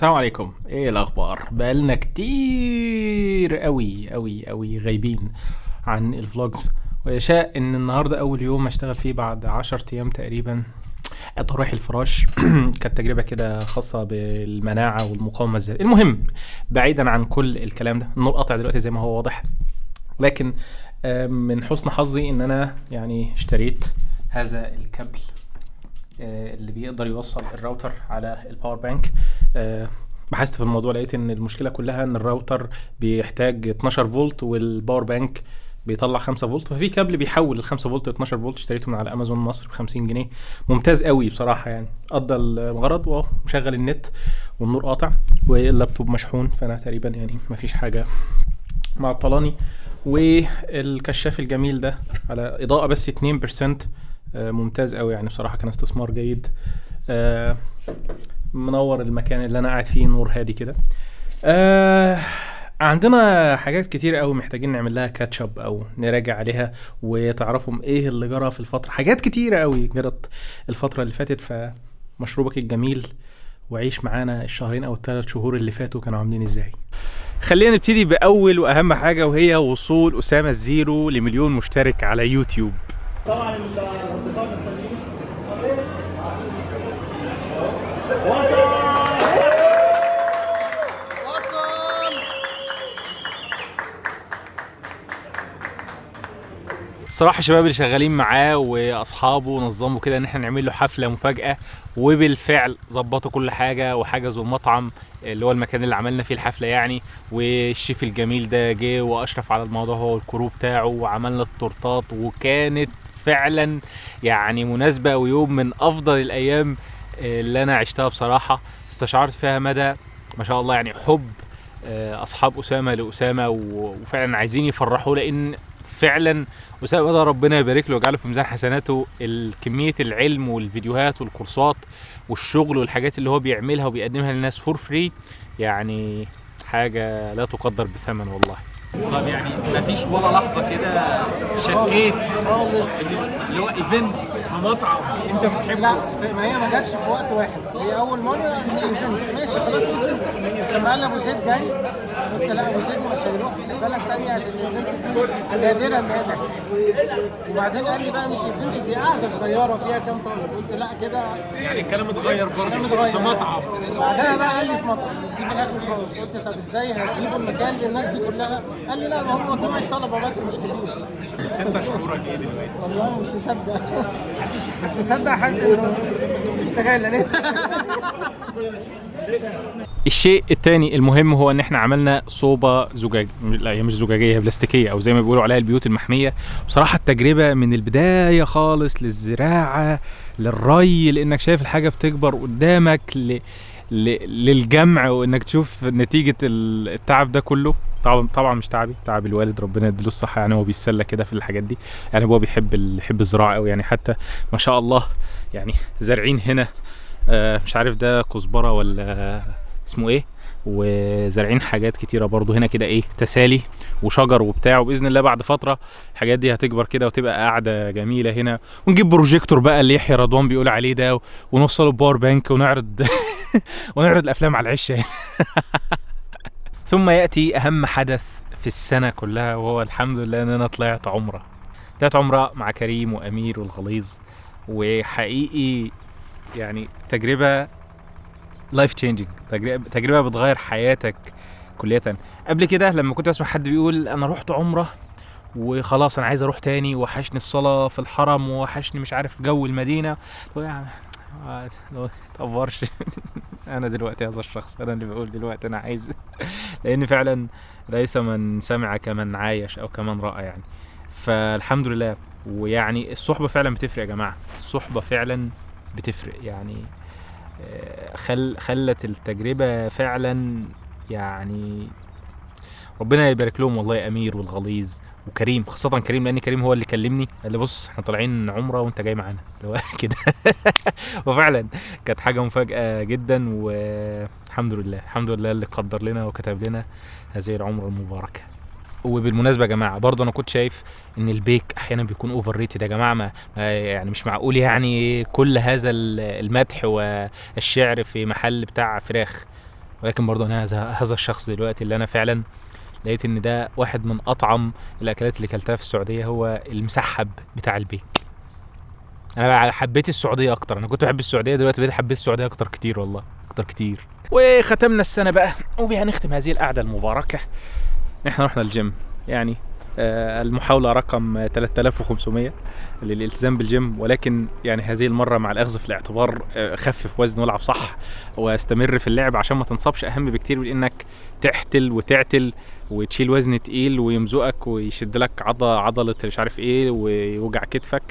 السلام عليكم. ايه الاخبار؟ بقالنا كتير قوي غايبين عن الفلوجز، ويشاء ان النهارده اول يوم اشتغل فيه بعد 10 ايام تقريبا. طريح الفراش كانت تجربه كده خاصه بالمناعه والمقاومه الذاتيه. المهم، بعيدا عن كل الكلام ده، النور قطع دلوقتي زي ما هو واضح، لكن من حسن حظي ان انا يعني اشتريت هذا الكابل اللي بيقدر يوصل الراوتر على الباور بانك. بحثت في الموضوع، لقيت ان المشكله كلها ان الراوتر بيحتاج 12 فولت والباور بانك بيطلع 5 فولت، ففي كابل بيحول ال 5 فولت ل 12 فولت. اشتريته من على امازون مصر ب 50 جنيه. ممتاز قوي بصراحه، يعني قضى الغرض، ومشغل النت والنور قاطع واللابتوب مشحون، فانا تقريبا يعني مفيش حاجه معطلاني. والكشاف الجميل ده على اضاءه بس 2%، ممتاز قوي يعني بصراحه، كان استثمار جيد. آه، منور المكان اللي انا قاعد فيه، نور هادي كده. عندنا حاجات كتير قوي محتاجين نعمل لها كاتشب او نراجع عليها، وتعرفوا ايه اللي جرى في الفتره. حاجات كتيره قوي جرت الفتره اللي فاتت، فمشروبك الجميل وعيش معانا الشهرين او ال3 شهور اللي فاتوا كانوا عاملين ازاي. خلينا نبتدي باول واهم حاجه، وهي وصول اسامه الزيرو لمليون مشترك على يوتيوب. طبعا الاصدقاء مستنيين. الصراحه الشباب اللي شغالين معاه واصحابه نظموا كده ان احنا نعمل له حفله مفاجاه، وبالفعل ظبطوا كل حاجه وحجزوا المطعم اللي هو المكان اللي عملنا فيه الحفله يعني. والشيف الجميل ده جه واشرف على الموضوع هو والكرو بتاعه، وعملنا التورتات، وكانت فعلا يعني مناسبه ويوم من افضل الايام اللي انا عشتها بصراحه. استشعرت فيها مدى ما شاء الله يعني حب اصحاب اسامه لاسامه، وفعلا عايزين يفرحوا، لان فعلا اسامه ده ربنا يبارك له ويجعله في ميزان حسناته. كميه العلم والفيديوهات والكورسات والشغل والحاجات اللي هو بيعملها وبيقدمها للناس فور فري، يعني حاجه لا تقدر بثمن والله. طب يعني مفيش ولا لحظه كده شكيت خالص اللي هو ايفنت في مطعم انت بتحبه؟ لا، ما هي ما جاتش في وقت واحد، هي اول مره ايفنت ماشي خلاص ايفنت. بس لما قال ابو زيد جاي قلت لا، ابو زيد مش هيروح بلد تانية عشان الايفنت دي نادرا ان هي تحصل. وبعدين قال لي بقى مش ايفنت، دي قاعده صغيره فيها كام طالب. قلت لا كده يعني الكلام اتغير برضه، الكلام اتغير في مطعم. بعدها بقى قال لي في مطعم دي في الاخر خالص. قلت طب ازاي هتجيبوا المكان للناس دي كلها؟ قال لي لا، ما هم مجموعه طلبه بس مش كتير. بس انت شعورك ايه دلوقتي؟ والله مش مصدق مش مصدق، حاسس انه اشتغل لسه. الشيء التاني المهم هو ان احنا عملنا صوبة زجاج، لا هي مش زجاجية، هي بلاستيكية او زي ما بيقولوا عليها البيوت المحمية. بصراحة التجربة من البداية خالص للزراعة للري، لانك شايف الحاجة بتكبر قدامك، للجمع، وانك تشوف نتيجة التعب ده كله. طبعا مش تعبي، تعب الوالد ربنا يديله الصحة، يعني هو بيتسلى كده في الحاجات دي. يعني هو بيحب الزراعة قوي يعني، حتى ما شاء الله يعني زارعين هنا مش عارف ده كزبرة ولا اسمه ايه، وزارعين حاجات كتيرة برضو هنا كده، ايه، تسالي وشجر وبتاع. وباذن الله بعد فترة الحاجات دي هتكبر كده وتبقى قاعدة جميلة هنا. ونجيب بروجيكتور بقى اللي يحيى رضوان بيقول عليه ده، ونوصله باور بانك ونعرض ونعرض الافلام على العشة. ثم ياتي اهم حدث في السنة كلها، وهو الحمد لله ان انا طلعت عمرة مع كريم وامير والغليظ. وحقيقي يعني تجربة لايف تشينجينج، تجربة بتغير حياتك كلية. قبل كده لما كنت اسمع حد بيقول انا رحت عمرة وخلاص انا عايز اروح تاني، وحشني الصلاة في الحرم، وحشني مش عارف جو المدينة، يعني تقفرش. انا دلوقتي هذا الشخص، انا اللي بقول دلوقتي انا عايز لان فعلا ليس من سمع كمن عايش او كمن رأى يعني. فالحمد لله. ويعني الصحبة فعلا بتفرق يا جماعة، الصحبة فعلا بتفرق يعني. خلت التجربة فعلا يعني ربنا يبارك لهم والله، امير والغليظ وكريم، خاصة كريم، لان كريم هو اللي كلمني قال لي بص احنا طالعين عمرة وانت جاي معانا اللي هو كده. وفعلا كانت حاجة مفاجأة جدا، والحمد لله اللي قدر لنا وكتب لنا هذه العمرة المباركة. وبالمناسبه يا جماعه برضه انا كنت شايف ان البيك احيانا بيكون اوفر ريتد يا جماعه. يعني مش معقول يعني كل هذا المدح والشعر في محل بتاع فراخ. ولكن برضه انا هذا الشخص دلوقتي اللي انا فعلا لقيت ان ده واحد من اطعم الاكلات اللي كلتها في السعوديه، هو المسحب بتاع البيك. انا بقى حبيت السعوديه اكتر، انا كنت بحب السعوديه، دلوقتي بقيت حبيت السعوديه اكتر كتير، والله اكتر كتير. وختمنا السنه بقى، وبها نختم هذه القعده المباركه. احنا رحنا الجيم، يعني المحاولة رقم 3500 للالتزام بالجيم، ولكن يعني هذه المرة مع الأخذ في الاعتبار خفف وزن والعب صح واستمر في اللعب عشان ما تنصبش، أهم بكتير من إنك تحتل وتعتل وتشيل وزن تقيل ويمزقك ويشد لك عضلة مش عارف ايه ويوجع كتفك.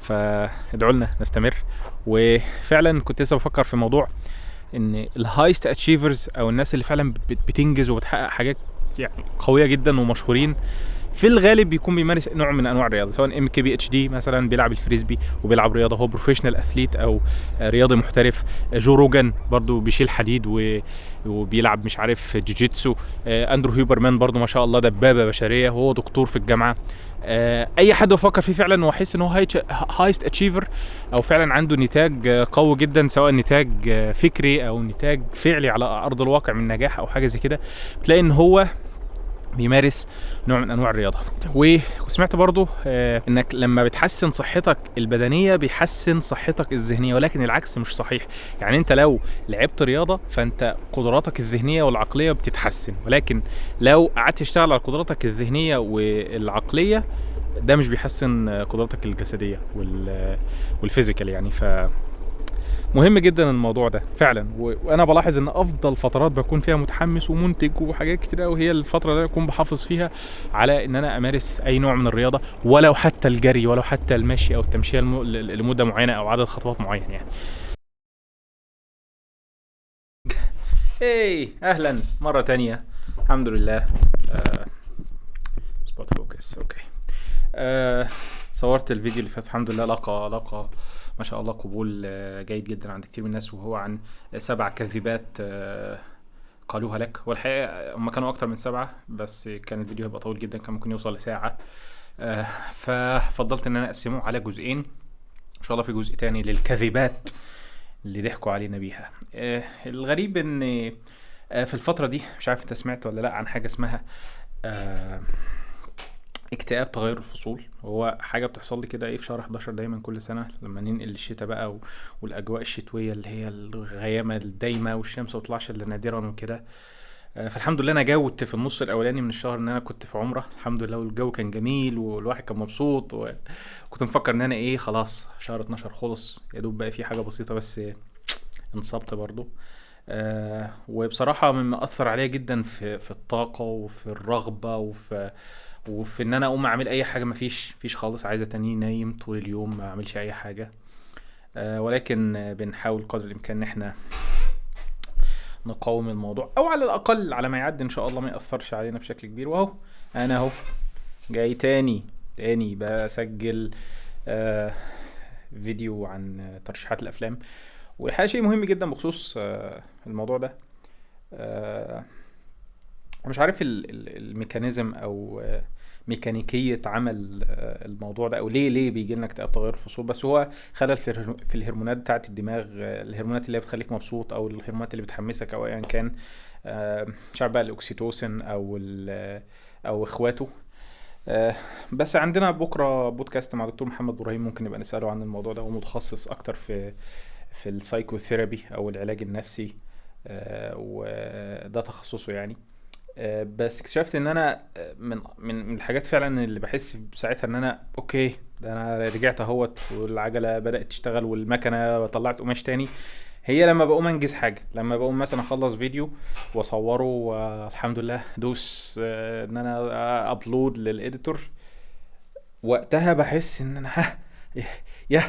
فادعوا لنا نستمر. وفعلا كنت لسه بفكر في موضوع ان الهايست اتشيفرز او الناس اللي فعلا بتنجز وبتحقق حاجات يعني قويه جدا ومشهورين، في الغالب بيكون بيمارس نوع من انواع الرياضه، سواء MKBHD مثلا بيلعب الفريسبي وبيلعب رياضه، هو بروفيشنال اثليت او رياضي محترف. جو روجان برضو بيشيل حديد وبيلعب مش عارف جوجيتسو. اندرو هيوبرمان برضو ما شاء الله دبابه بشريه، وهو دكتور في الجامعه. اي حد بفكر فيه فعلا واحس ان هو هايست اتشيفر او فعلا عنده نتاج قوي جدا، سواء نتاج فكري او نتاج فعلي على ارض الواقع من نجاح او حاجه زي كده، بتلاقي ان هو بيمارس نوع من انواع الرياضه. وسمعت برضو انك لما بتحسن صحتك البدنيه بيحسن صحتك الذهنيه، ولكن العكس مش صحيح. يعني انت لو لعبت رياضه فانت قدراتك الذهنيه والعقليه بتتحسن، ولكن لو قعدت تشتغل على قدراتك الذهنيه والعقليه ده مش بيحسن قدراتك الجسديه والفيزيكال يعني. مهم جدا الموضوع ده فعلا. وانا بلاحظ ان افضل فترات بكون فيها متحمس ومنتج وحاجات كتير قوي هي الفتره اللي اكون بحافظ فيها على ان انا امارس اي نوع من الرياضه، ولو حتى الجري، ولو حتى المشي او التمشيه لمده معينه او عدد خطوات معين يعني. اهلا مره تانية، الحمد لله. سبوت فوكس اوكي. صورت الفيديو اللي فات الحمد لله، لقى ما شاء الله قبول جيد جدا عند كتير من الناس، وهو عن 7 كذبات قالوها لك. والحقيقة هم كانوا اكتر من 7، بس كان الفيديو هيبقى طويل جدا، كان ممكن يوصل لساعة. ففضلت ان انا اقسمه على جزئين، ان شاء الله في جزء تاني للكذبات اللي ضحكوا علينا بيها. الغريب ان في الفترة دي مش عارف انت سمعت ولا لا عن حاجة اسمها اكتئاب تغير الفصول. هو حاجه بتحصل لي كده في شهر 11 دايما كل سنه لما ننقل الشتاء بقى والاجواء الشتويه اللي هي الغيامه الدايمه والشمس ما تطلعش الا نادرا وكده. فالحمد لله انا جاوبت في النص الاولاني من الشهر ان انا كنت في عمره الحمد لله، والجو كان جميل والواحد كان مبسوط، وكنت مفكر ان انا خلاص شهر 12 خلص يا دوب بقى في حاجه بسيطه، بس انصبت برضو. وبصراحه مما اثر عليا جدا في الطاقه وفي الرغبه وفي ان انا اقوم اعمل اي حاجه، مفيش خالص، عايزه تاني نايم طول اليوم ما اعملش اي حاجه. ولكن بنحاول قدر الامكان ان احنا نقاوم الموضوع، او على الاقل على ما يعدي ان شاء الله ما ياثرش علينا بشكل كبير. واهو انا اهو جاي تاني بسجل فيديو عن ترشيحات الافلام. والحقيقه شيء مهم جدا بخصوص الموضوع ده. مش عارف الميكانيزم او ميكانيكية عمل الموضوع ده، او ليه بيجي لنا اكتئاب تغير الفصول، بس هو خلل في الهرمونات بتاعه الدماغ، الهرمونات اللي بتخليك مبسوط او الهرمونات اللي بتحمسك او ايا كان. مش عارف بقى الاكسيتوسين او اخواته. بس عندنا بكره بودكاست مع دكتور محمد ابراهيم، ممكن نبقى نساله عن الموضوع ده، هو متخصص اكتر في السايكوثيرابي او العلاج النفسي، وده تخصصه يعني. بس اكتشفت ان انا من الحاجات فعلا اللي بحس ساعتها ان انا اوكي، ده انا رجعت اهوت والعجله بدات تشتغل والمكنه طلعت قماش تاني، هي لما بقوم انجز حاجه، لما بقوم مثلا اخلص فيديو واصوره والحمد لله دوس ان انا ابلود للاديتور، وقتها بحس ان انا يا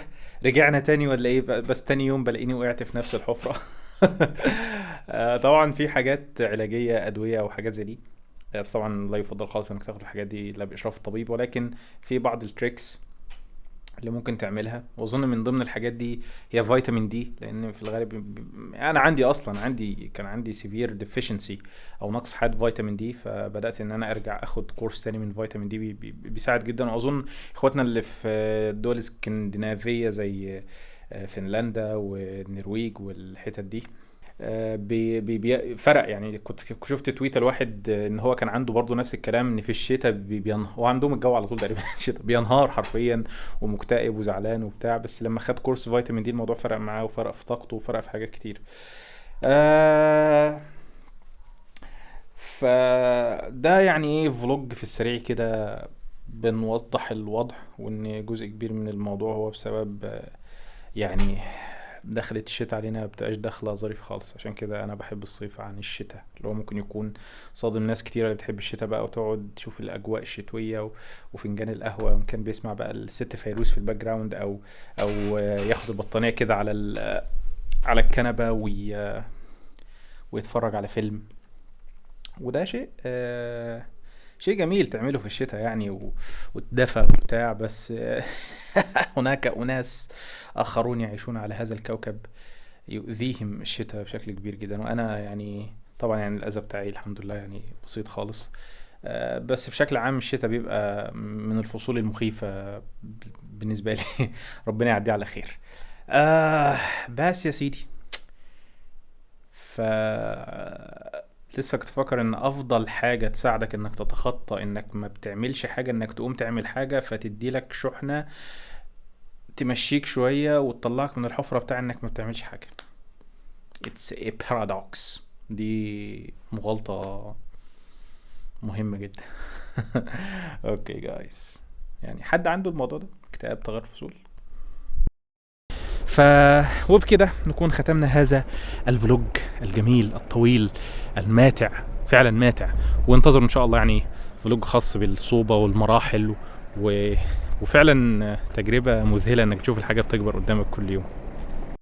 رجعنا تاني ولا ايه. بس تاني يوم بلاقيني وقعت في نفس الحفره. طبعا في حاجات علاجيه ادويه او حاجات زي دي، بس طبعا لا يفضل خالص انك تاخد الحاجات دي الا باشراف الطبيب، ولكن في بعض التريكس اللي ممكن تعملها، واظن من ضمن الحاجات دي هي فيتامين دي، لان في الغالب انا كان عندي سيفير ديفيشنسي او نقص حاد فيتامين دي، فبدات ان انا ارجع اخد كورس تاني من فيتامين دي بيساعد جدا. واظن اخواتنا اللي في الدول الاسكندنافيه زي فنلندا والنرويج والحتت دي فرق يعني. كنت شفت تويته لواحد ان هو كان عنده برضه نفس الكلام، ان في الشتاء بينهار، وعندهم الجو على طول تقريبا الشتاء بينهار حرفيا ومكتئب وزعلان وبتاع، بس لما خد كورس فيتامين دي الموضوع فرق معاه، وفرق في طاقته، وفرق في حاجات كتير. آه فده يعني ايه فلوج في السريع كده، بنوضح الوضع، وان جزء كبير من الموضوع هو بسبب يعني دخلت الشتاء علينا، ما بتبقاش داخله ظريف خالص. عشان كده انا بحب الصيف عن الشتاء، اللي هو ممكن يكون صادم ناس كتيره اللي بتحب الشتاء بقى، وتقعد تشوف الاجواء الشتويه وفنجان القهوه، وان كان بيسمع بقى الست فيروز في الباك جراوند، او ياخد البطانيه كده على الكنبه ويتفرج على فيلم. وده شيء جميل تعمله في الشتاء يعني، وتدفى وبتاع. بس هناك أناس آخرون يعيشون على هذا الكوكب يؤذيهم الشتاء بشكل كبير جدا، وأنا يعني طبعا يعني الأذى بتاعي الحمد لله يعني بسيط خالص. بس بشكل عام الشتاء بيبقى من الفصول المخيفة بالنسبة لي. ربنا يعدي على خير. بس يا سيدي، ف لسه كنت فاكر ان افضل حاجة تساعدك انك تتخطى انك ما بتعملش حاجة، انك تقوم تعمل حاجة فتدي لك شحنة تمشيك شوية وتطلعك من الحفرة بتاع انك ما بتعملش حاجة. It's a paradox. دي مغالطة مهمة جدا. اوكي جايز، يعني حد عنده الموضوع ده اكتئاب تغير فصول؟ وبكده نكون ختمنا هذا الفلوج الجميل الطويل الماتع، فعلا ماتع. وانتظروا ان شاء الله يعني فلوج خاص بالصوبة والمراحل وفعلا تجربة مذهلة انك تشوف الحاجة بتكبر قدامك كل يوم.